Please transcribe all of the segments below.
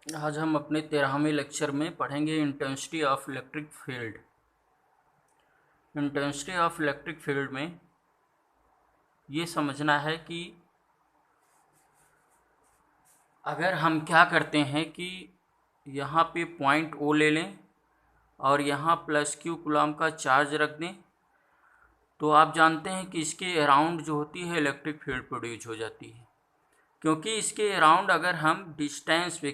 आज हम अपने 13वें लेक्चर में पढ़ेंगे intensity of electric field. Intensity of electric field में ये समझना है कि अगर हम क्या करते हैं कि यहाँ पे पॉइंट ओ ले लें और यहाँ प्लस क्यू कूलम का चार्ज रख दें, तो आप जानते हैं कि इसके अराउंड जो होती है इलेक्ट्रिक फील्ड प्रोड्यूस हो जाती है। क्योंकि इसके अराउंड अगर हम डिस्टेंस पे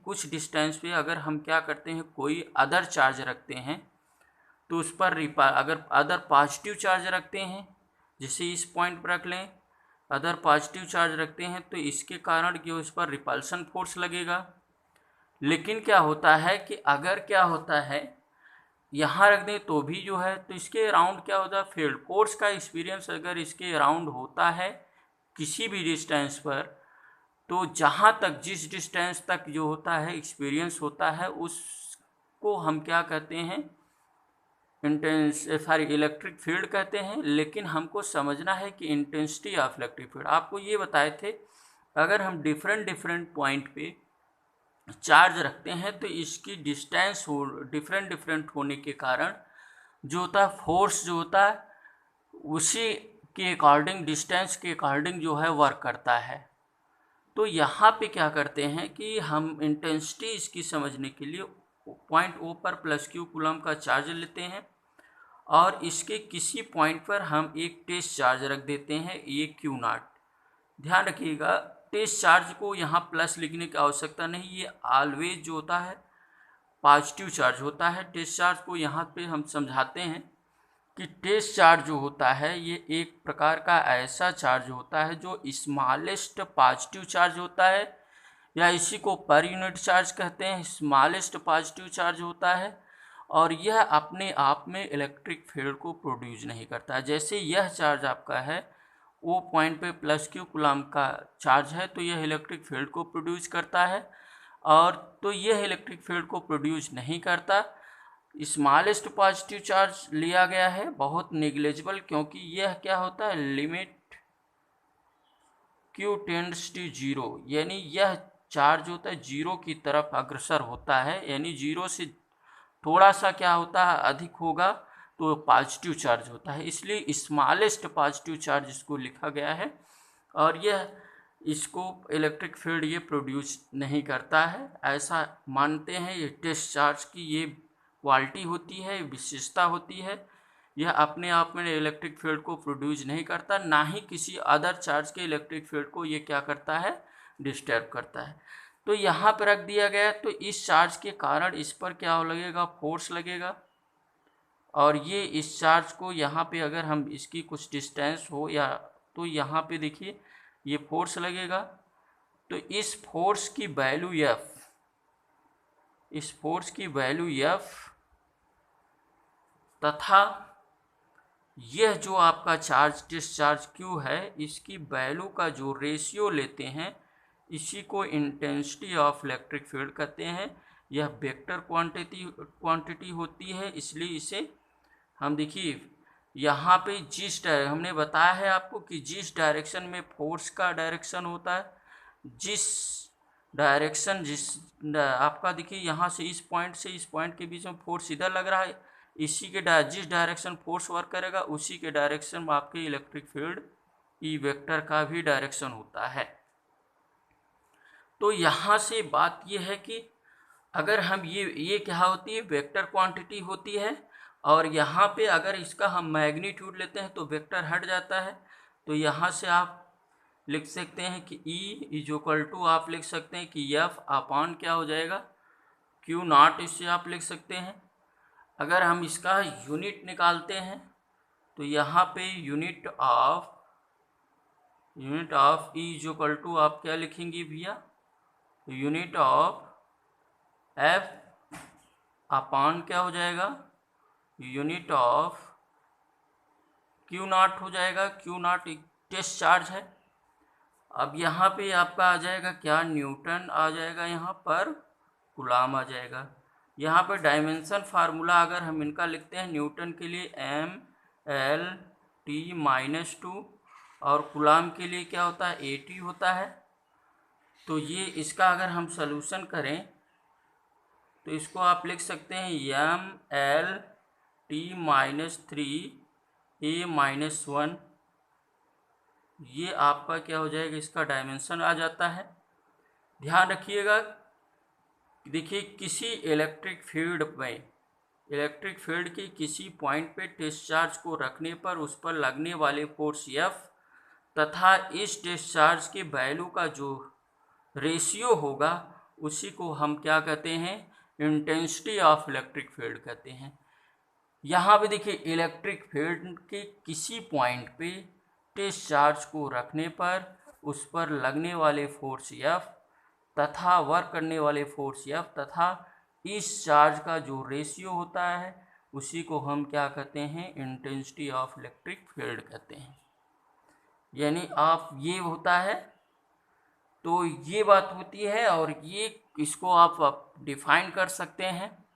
कुछ डिस्टेंस पे अगर हम क्या करते हैं कोई अदर चार्ज रखते हैं, तो उस पर अगर अदर पॉजिटिव चार्ज रखते हैं, जैसे इस पॉइंट पर रख लें, अदर पॉजिटिव चार्ज रखते हैं तो इसके कारण जो इस पर रिपल्सन फोर्स लगेगा। लेकिन क्या होता है कि अगर क्या होता है यहाँ रख दें तो भी जो है, तो इसके अराउंड क्या होता है, फील्ड फोर्स का एक्सपीरियंस अगर इसके अराउंड होता है किसी भी डिस्टेंस पर, तो जहाँ तक जिस डिस्टेंस तक जो होता है एक्सपीरियंस होता है उसको हम क्या कहते हैं, इलेक्ट्रिक फील्ड कहते हैं। लेकिन हमको समझना है कि इंटेंसिटी ऑफ इलेक्ट्रिक फील्ड, आपको ये बताए थे अगर हम डिफरेंट पॉइंट पे चार्ज रखते हैं तो इसकी डिस्टेंस डिफरेंट होने के कारण जो होता है फोर्स जो होता है उसी के अकॉर्डिंग, डिस्टेंस के अकॉर्डिंग जो है वर्क करता है। तो यहाँ पे क्या करते हैं कि हम इंटेंसिटी इसकी समझने के लिए पॉइंट ओ पर प्लस क्यू कूलम का चार्ज लेते हैं और इसके किसी पॉइंट पर हम एक टेस्ट चार्ज रख देते हैं, ये क्यू नॉट। ध्यान रखिएगा, टेस्ट चार्ज को यहाँ प्लस लिखने की आवश्यकता नहीं, ये ऑलवेज जो होता है पॉजिटिव चार्ज होता है। टेस्ट चार्ज को यहाँ पे हम समझाते हैं कि टेस्ट चार्ज जो होता है ये एक प्रकार का ऐसा चार्ज होता है जो स्मॉलेस्ट पॉजिटिव चार्ज होता है, या इसी को पर यूनिट चार्ज कहते हैं, स्मॉलेस्ट पॉजिटिव चार्ज होता है। और यह अपने आप में इलेक्ट्रिक फील्ड को प्रोड्यूस नहीं करता है। जैसे यह चार्ज आपका है वो पॉइंट पे प्लस क्यू कूलम का चार्ज है, तो यह इलेक्ट्रिक फील्ड को प्रोड्यूस करता है। और तो यह इलेक्ट्रिक फील्ड को प्रोड्यूस नहीं करता। स्मॉलेस्ट पॉजिटिव चार्ज लिया गया है, बहुत नेग्लिजिबल, क्योंकि यह क्या होता है, limit Q tends to zero, यानी यह चार्ज होता है जीरो की तरफ अग्रसर होता है, यानी जीरो से थोड़ा सा क्या होता है अधिक होगा तो पॉजिटिव चार्ज होता है, इसलिए स्मॉलेस्ट पॉजिटिव चार्ज इसको लिखा गया है। और यह इसको इलेक्ट्रिक फील्ड ये प्रोड्यूस नहीं करता है, ऐसा मानते हैं। ये टेस्ट चार्ज की ये क्वालिटी होती है, विशेषता होती है। यह अपने आप में इलेक्ट्रिक फील्ड को प्रोड्यूस नहीं करता, ना ही किसी अदर चार्ज के इलेक्ट्रिक फील्ड को ये क्या करता है, डिस्टर्ब करता है। तो यहाँ पर रख दिया गया, तो इस चार्ज के कारण इस पर क्या लगेगा, फोर्स लगेगा। और ये इस चार्ज को यहाँ पे अगर हम इसकी कुछ डिस्टेंस हो या, तो यहाँ पे देखिए ये फोर्स लगेगा। तो इस फोर्स की वैल्यू F, इस फोर्स की वैल्यू F तथा यह जो आपका चार्ज डिस्चार्ज Q है, इसकी वैल्यू का जो रेशियो लेते हैं इसी को इंटेंसिटी ऑफ इलेक्ट्रिक फील्ड कहते हैं। यह वेक्टर क्वांटिटी होती है, इसलिए इसे हम देखिए यहाँ पे हमने बताया है आपको कि जिस डायरेक्शन में फोर्स का डायरेक्शन होता है, जिस डायरेक्शन आपका देखिए यहाँ से इस पॉइंट के बीच में फोर्स इधर लग रहा है, इसी के जिस डायरेक्शन फोर्स वर्क करेगा उसी के डायरेक्शन में आपके इलेक्ट्रिक फील्ड ई वेक्टर का भी डायरेक्शन होता है। तो यहाँ से बात ये है कि अगर हम ये क्या होती है, वेक्टर क्वांटिटी होती है, और यहाँ पे अगर इसका हम मैग्नीट्यूड लेते हैं तो वेक्टर हट जाता है। तो यहाँ से आप लिख सकते हैं कि E इज इक्वल टू, आप लिख सकते हैं कि F अपॉन क्या हो जाएगा, Q नॉट, इससे आप लिख सकते हैं। अगर हम इसका यूनिट निकालते हैं तो यहाँ पे unit of E is equal to आप क्या लिखेंगे भैया, यूनिट ऑफ F अपॉन क्या हो जाएगा, यूनिट ऑफ Q नॉट हो जाएगा। Q नॉट टेस्ट चार्ज है। अब यहाँ पे आपका आ जाएगा क्या, न्यूटन आ जाएगा, यहाँ पर कूलम आ जाएगा। यहाँ पर डायमेंशन फार्मूला अगर हम इनका लिखते हैं न्यूटन के लिए ML T-2 और कूलम के लिए क्या होता है, AT होता है। तो ये इसका अगर हम सलूशन करें तो इसको आप लिख सकते हैं ML_T-3A-1। ये आपका क्या हो जाएगा, इसका डायमेंशन आ जाता है। ध्यान रखिएगा, देखिए किसी इलेक्ट्रिक फील्ड की किसी पॉइंट पे डिस्चार्ज को रखने पर उस पर लगने वाले फोर्स F तथा इस डिस्चार्ज के वैल्यू का जो रेशियो होगा उसी को हम क्या कहते हैं, इंटेंसिटी ऑफ इलेक्ट्रिक फील्ड कहते हैं। यहाँ पे देखिए इलेक्ट्रिक फील्ड के किसी पॉइंट पे डिस्चार्ज को रखने पर उस पर लगने वाले फोर्स F तथा वर्क करने वाले फोर्स F तथा इस चार्ज का जो रेशियो होता है उसी को हम क्या कहते हैं, इंटेंसिटी ऑफ इलेक्ट्रिक फील्ड कहते हैं। यानी आप ये होता है, तो ये बात होती है, और ये इसको आप डिफाइन कर सकते हैं।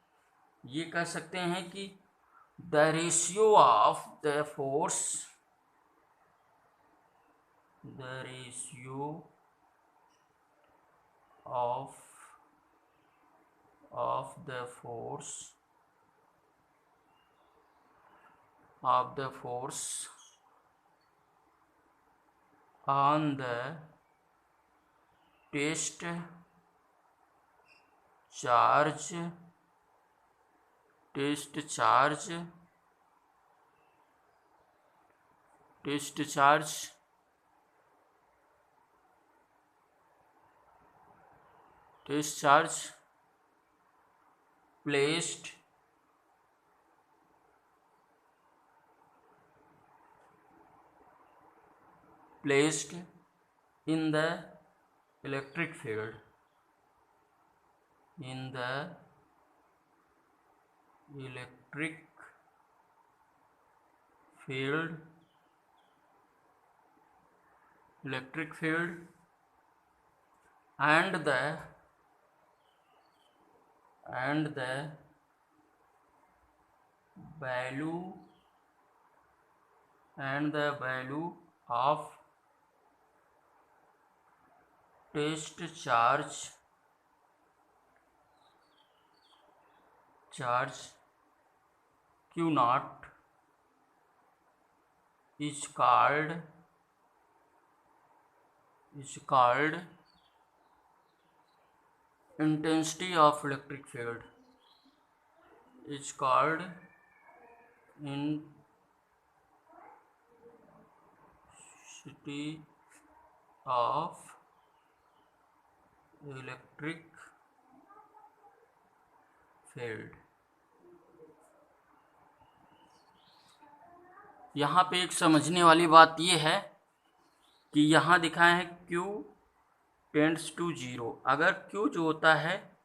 ये कह सकते हैं कि the ratio of the force of the force on the test charge placed in the electric field and the value of test charge Q naught is called intensity of electric field intensity of electric field। यहाँ पे एक समझने वाली बात ये है कि यहाँ दिखाया है Q टेंड्स टू 0। अगर Q जो होता है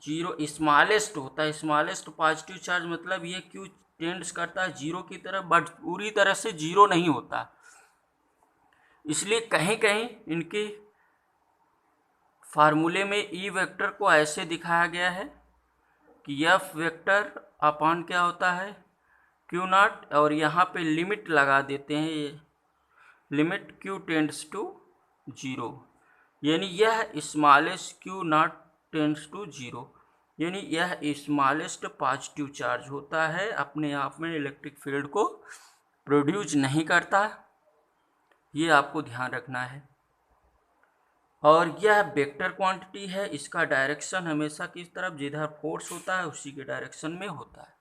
0 स्मॉलेस्ट होता है, स्मॉलेस्ट पॉजिटिव चार्ज, मतलब ये Q टेंड्स करता है 0 की तरफ, बट पूरी तरह से 0 नहीं होता। इसलिए कहीं कहीं इनके फार्मूले में E वेक्टर को ऐसे दिखाया गया है कि F वेक्टर अपॉन क्या होता है, Q नॉट, और यहाँ पे लिमिट लगा देते हैं, ये लिमिट Q टेंड्स टू 0, यानी यह smallest Q not tends to 0, यानी यह स्मॉलेस्ट पॉजिटिव चार्ज होता है, अपने आप में इलेक्ट्रिक फील्ड को प्रोड्यूस नहीं करता। ये आपको ध्यान रखना है। और यह वेक्टर क्वांटिटी है, इसका डायरेक्शन हमेशा किस तरफ, जिधर फोर्स होता है उसी के डायरेक्शन में होता है।